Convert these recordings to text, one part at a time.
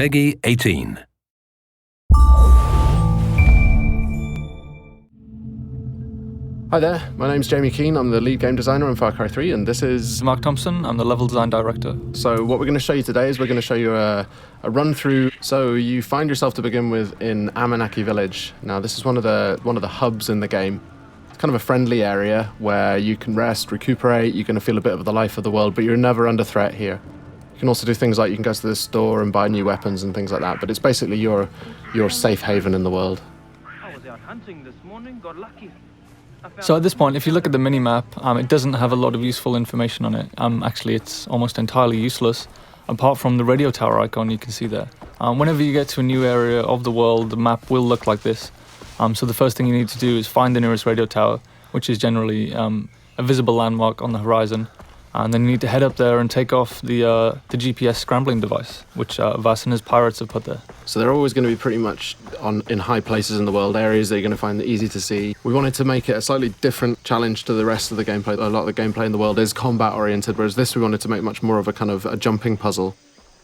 Peggy 18. Hi there, my name's Jamie Keane, I'm the lead game designer on Far Cry 3, and this is Mark Thompson, I'm the level design director. So what we're going to show you today is we're going to show you a run through. So you find yourself to begin with in Amanaki Village. Now this is one of the hubs in the game. It's kind of a friendly area where you can rest, recuperate, you're going to feel a bit of the life of the world, but you're never under threat here. You can also do things like you can go to the store and buy new weapons and things like that, but it's basically your safe haven in the world. I was out hunting this morning, got lucky. So at this point, if you look at the mini-map, it doesn't have a lot of useful information on it. Actually, it's almost entirely useless, apart from the radio tower icon you can see there. Whenever you get to a new area of the world, the map will look like this. So the first thing you need to do is find the nearest radio tower, which is generally a visible landmark on the horizon. And then you need to head up there and take off the GPS scrambling device, which Vass and his pirates have put there. So they're always going to be pretty much in high places in the world, areas that you're going to find easy to see. We wanted to make it a slightly different challenge to the rest of the gameplay. A lot of the gameplay in the world is combat oriented, whereas this we wanted to make much more of a kind of a jumping puzzle.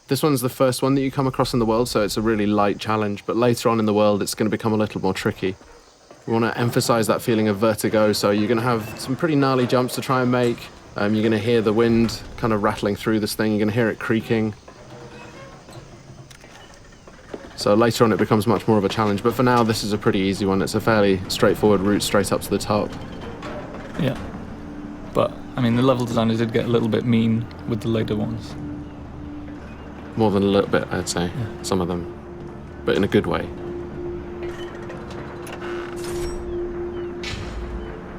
This one's the first one that you come across in the world, so it's a really light challenge, but later on in the world it's going to become a little more tricky. We want to emphasize that feeling of vertigo, so you're going to have some pretty gnarly jumps to try and make. You're going to hear the wind kind of rattling through this thing. You're going to hear it creaking. So later on it becomes much more of a challenge. But for now, this is a pretty easy one. It's a fairly straightforward route straight up to the top. Yeah. But, I mean, the level designers did get a little bit mean with the later ones. More than a little bit, I'd say. Yeah. Some of them. But in a good way.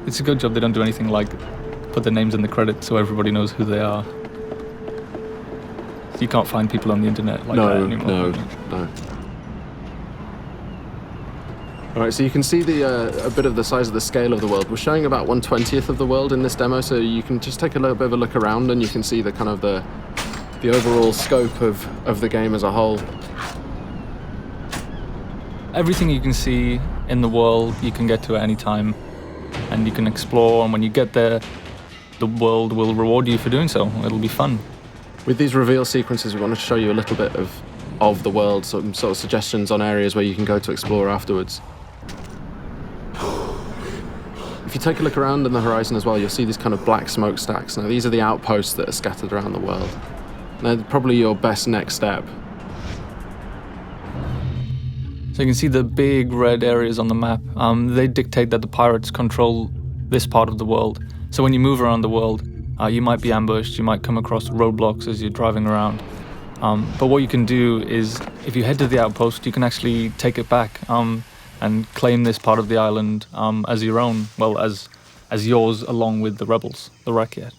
It's a good job they don't do anything like put their names in the credits so everybody knows who they are. You can't find people on the internet like that anymore. No. Alright, so you can see a bit of the size of the scale of the world. We're showing about 1/20th of the world in this demo, so you can just take a little bit of a look around and you can see the kind of the overall scope of the game as a whole. Everything you can see in the world you can get to at any time, and you can explore, and when you get there the world will reward you for doing so. It'll be fun. With these reveal sequences, we want to show you a little bit of the world, some sort of suggestions on areas where you can go to explore afterwards. If you take a look around in the horizon as well, you'll see these kind of black smokestacks. Now, these are the outposts that are scattered around the world. They're probably your best next step. So you can see the big red areas on the map. They dictate that the pirates control this part of the world. So when you move around the world, you might be ambushed, you might come across roadblocks as you're driving around. But what you can do is, if you head to the outpost, you can actually take it back and claim this part of the island as your own, well, as yours along with the rebels, the Rakyat.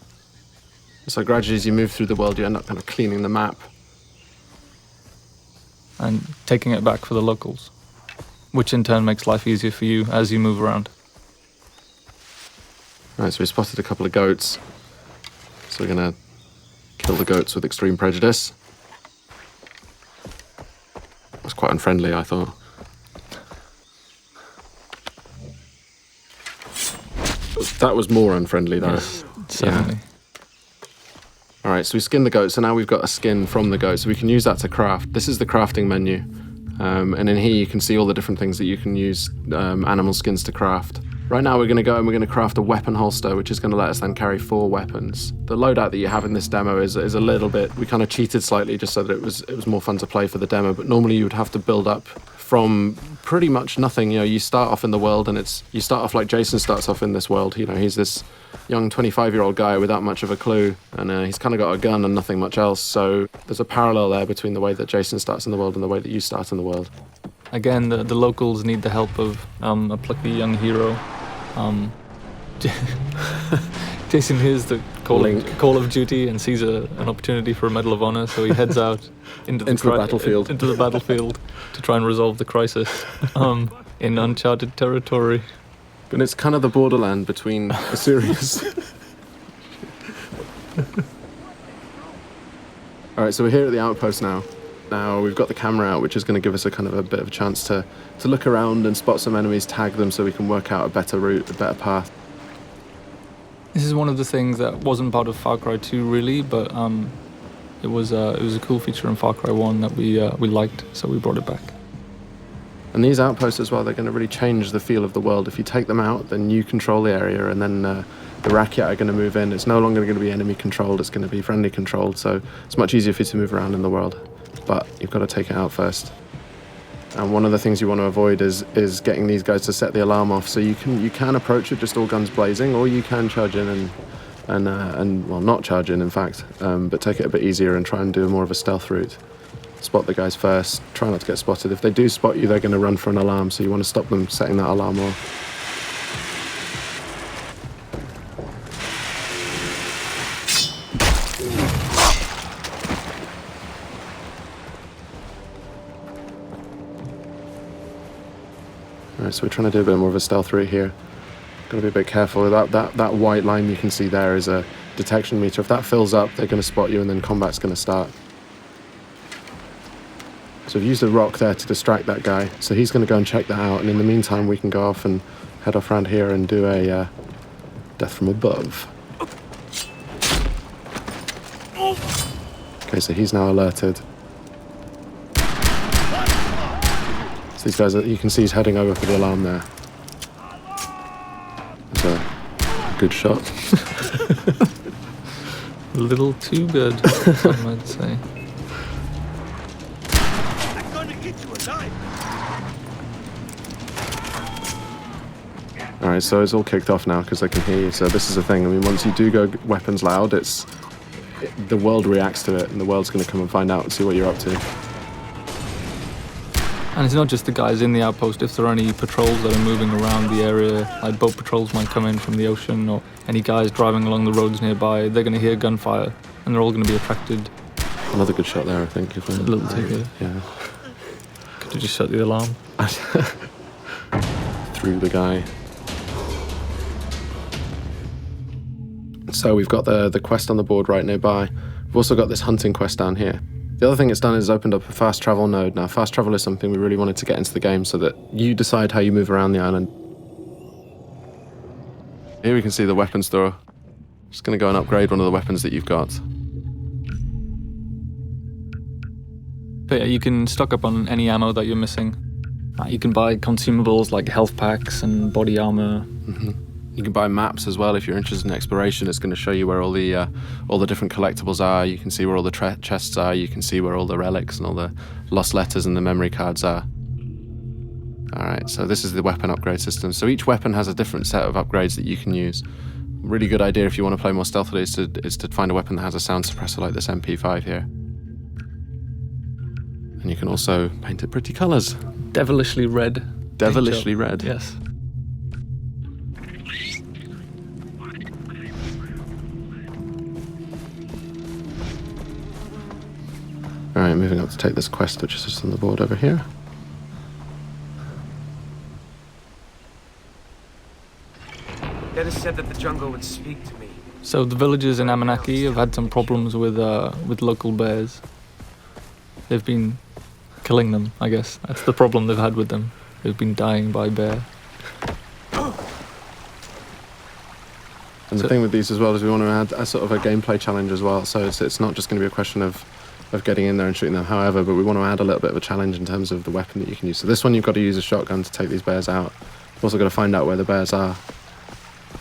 So gradually as you move through the world, you end up kind of cleaning the map. And taking it back for the locals, which in turn makes life easier for you as you move around. Right, so we spotted a couple of goats. So we're going to kill the goats with extreme prejudice. That's quite unfriendly, I thought. That was more unfriendly, though. Yes, certainly. Yeah. All right, so we skinned the goat, so now we've got a skin from the goat, so we can use that to craft. This is the crafting menu, and in here you can see all the different things that you can use animal skins to craft. Right now we're going to go and we're going to craft a weapon holster, which is going to let us then carry 4 weapons. The loadout that you have in this demo is a little bit, we kind of cheated slightly just so that it was more fun to play for the demo, but normally you would have to build up from pretty much nothing. You know, you start off in the world and you start off like Jason starts off in this world. You know, he's this young 25-year-old guy without much of a clue, and he's kind of got a gun and nothing much else. So there's a parallel there between the way that Jason starts in the world and the way that you start in the world. Again, the locals need the help of a plucky young hero. Jason hears the call of duty and sees an opportunity for a Medal of Honor, so he heads out into the battlefield to try and resolve the crisis in uncharted territory. And it's kind of the borderland between a series. All right, so we're here at the outpost now. Now we've got the camera out, which is going to give us a kind of a bit of a chance to look around and spot some enemies, tag them so we can work out a better route, a better path. This is one of the things that wasn't part of Far Cry 2 really, but It was a cool feature in Far Cry 1 that we liked, so we brought it back. And these outposts as well, they're going to really change the feel of the world. If you take them out, then you control the area, and then the Rakyat are going to move in. It's no longer going to be enemy controlled, it's going to be friendly controlled, so it's much easier for you to move around in the world. But you've got to take it out first. And one of the things you want to avoid is getting these guys to set the alarm off. So you can approach it just all guns blazing, or you can charge in and well, not charge in fact, but take it a bit easier and try and do more of a stealth route. Spot the guys first, try not to get spotted. If they do spot you, they're going to run for an alarm, so you want to stop them setting that alarm off. Alright, so we're trying to do a bit more of a stealth route here. Got to be a bit careful. That white line you can see there is a detection meter. If that fills up, they're going to spot you and then combat's going to start. So we've used a rock there to distract that guy. So he's going to go and check that out. And in the meantime, we can go off and head off around here and do a death from above. Okay, so he's now alerted. So these guys, you can see he's heading over for the alarm there. That's a good shot. A little too good, some might say. Alright, so it's all kicked off now because they can hear you. So this is the thing. I mean, once you do go weapons loud, the world reacts to it, and the world's going to come and find out and see what you're up to. And it's not just the guys in the outpost. If there are any patrols that are moving around the area, like boat patrols might come in from the ocean, or any guys driving along the roads nearby, they're going to hear gunfire, and they're all going to be attracted. Another good shot there, I think. A little too good. Yeah. Could you just shut the alarm? Through the guy. So we've got the quest on the board right nearby. We've also got this hunting quest down here. The other thing it's done is opened up a fast travel node. Now, fast travel is something we really wanted to get into the game so that you decide how you move around the island. Here we can see the weapon store. Just going to go and upgrade one of the weapons that you've got. But yeah, you can stock up on any ammo that you're missing. You can buy consumables like health packs and body armor. Mm-hmm. You can buy maps as well if you're interested in exploration. It's going to show you where all the different collectibles are. You can see where all the chests are. You can see where all the relics and all the lost letters and the memory cards are. All right, so this is the weapon upgrade system. So each weapon has a different set of upgrades that you can use. Really good idea if you want to play more stealthily is to find a weapon that has a sound suppressor like this MP5 here. And you can also paint it pretty colours. Devilishly red. Devilishly red. Yes. Alright, moving up to take this quest, which is just on the board over here. Dennis said that the jungle would speak to me. So the villagers in Amanaki have had some problems with local bears. They've been killing them, I guess. That's the problem they've had with them. They've been dying by bear. And the thing with these as well is we want to add a sort of a gameplay challenge as well. So it's not just going to be a question of getting in there and shooting them, however, but we want to add a little bit of a challenge in terms of the weapon that you can use. So this one, you've got to use a shotgun to take these bears out. You've also got to find out where the bears are.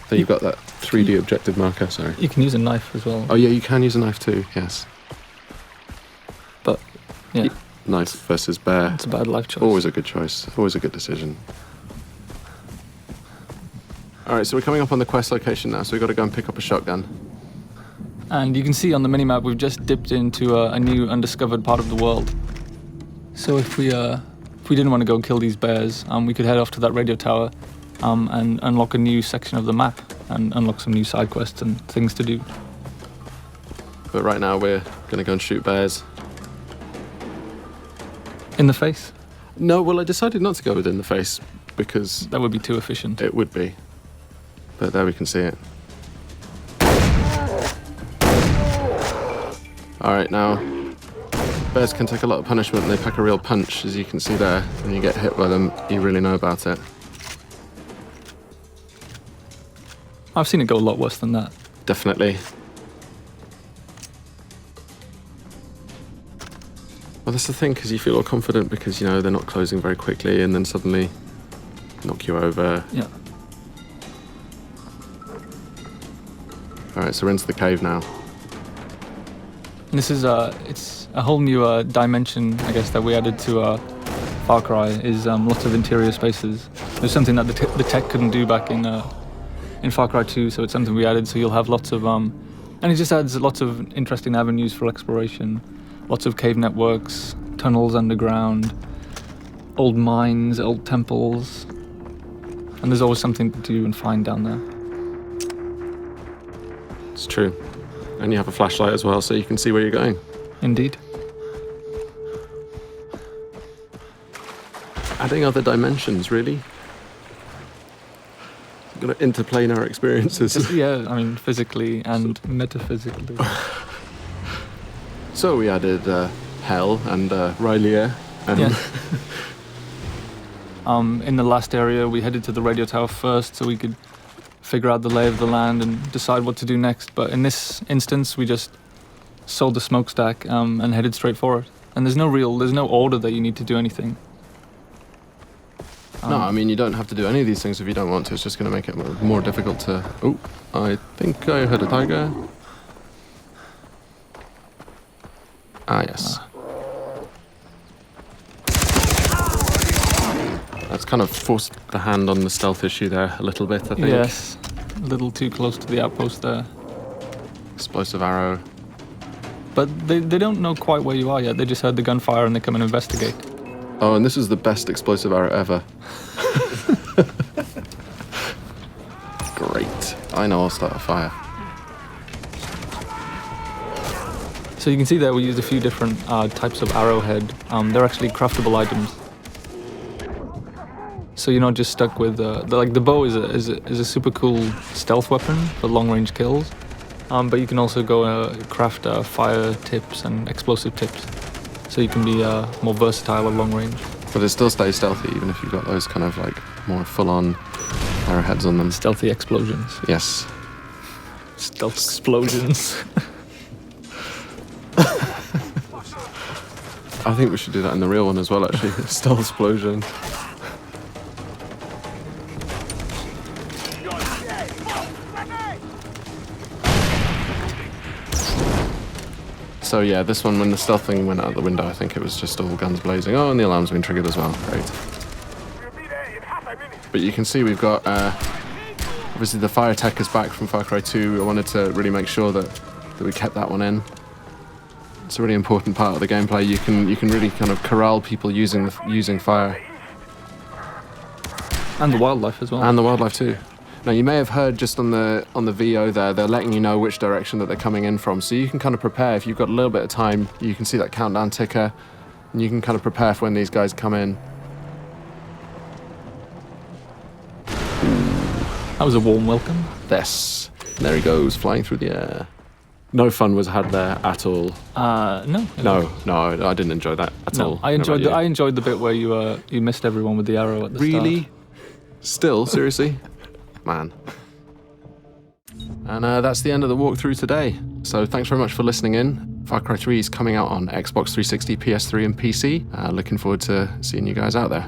So you've got that 3D objective marker, sorry. You can use a knife as well. Oh yeah, you can use a knife too, yes. But, yeah. Knife versus bear. It's a bad life choice. Always a good choice, always a good decision. Alright, so we're coming up on the quest location now, so we've got to go and pick up a shotgun. And you can see on the minimap we've just dipped into a new undiscovered part of the world. So if we didn't want to go kill these bears, we could head off to that radio tower and unlock a new section of the map and unlock some new side quests and things to do. But right now we're going to go and shoot bears. In the face? No, well I decided not to go within the face because... That would be too efficient. It would be. But there we can see it. Alright, now, bears can take a lot of punishment and they pack a real punch, as you can see there. When you get hit by them, you really know about it. I've seen it go a lot worse than that. Definitely. Well, that's the thing, because you feel all confident because, you know, they're not closing very quickly and then suddenly knock you over. Yeah. All right, so we're into the cave now. And this is it's a whole new dimension, I guess, that we added to Far Cry. Is lots of interior spaces. There's something that the tech couldn't do back in Far Cry 2, so it's something we added. So you'll have lots of and it just adds lots of interesting avenues for exploration. Lots of cave networks, tunnels underground, old mines, old temples, and there's always something to do and find down there. It's true. And you have a flashlight as well, so you can see where you're going. Indeed. Adding other dimensions, really. Got interplanar experiences. Yeah, I mean, physically and metaphysically. So we added Hell and Rylier. Yeah. In the last area, we headed to the radio tower first so we could figure out the lay of the land and decide what to do next. But in this instance, we just sold the smokestack and headed straight for it. And there's no order that you need to do anything. No, I mean, you don't have to do any of these things if you don't want to. It's just going to make it more difficult to... Oh, I think I heard a tiger. Ah, yes. That's kind of forced the hand on the stealth issue there a little bit, I think. Yes, a little too close to the outpost there. Explosive arrow. But they don't know quite where you are yet. They just heard the gunfire and they come and investigate. Oh, and this is the best explosive arrow ever. Great. I know I'll start a fire. So you can see there we used a few different types of arrowhead. They're actually craftable items. So you're not just stuck with the bow is a super cool stealth weapon for long range kills, but you can also go craft fire tips and explosive tips, so you can be more versatile at long range. But it still stays stealthy even if you've got those kind of like more full-on arrowheads on them. Stealthy explosions. Yes. Stealth explosions. I think we should do that in the real one as well, actually. Stealth explosion. So yeah, this one, when the stealth thing went out the window, I think it was just all guns blazing. Oh, and the alarm's been triggered as well. Great. But you can see we've got, obviously the fire tech is back from Far Cry 2. I wanted to really make sure that we kept that one in. It's a really important part of the gameplay. You can really kind of corral people using fire. And the wildlife as well. And the wildlife too. Now you may have heard just on the VO there, they're letting you know which direction that they're coming in from, so you can kind of prepare. If you've got a little bit of time, you can see that countdown ticker, and you can kind of prepare for when these guys come in. That was a warm welcome. Yes. And there he goes, flying through the air. No fun was had there at all. No. No, I didn't enjoy that at all. I enjoyed the bit where you missed everyone with the arrow at the start. Really? Still? Seriously? Man. And that's the end of the walkthrough today. So thanks very much for listening in. Far Cry 3 is coming out on Xbox 360, PS3 and PC. Looking forward to seeing you guys out there.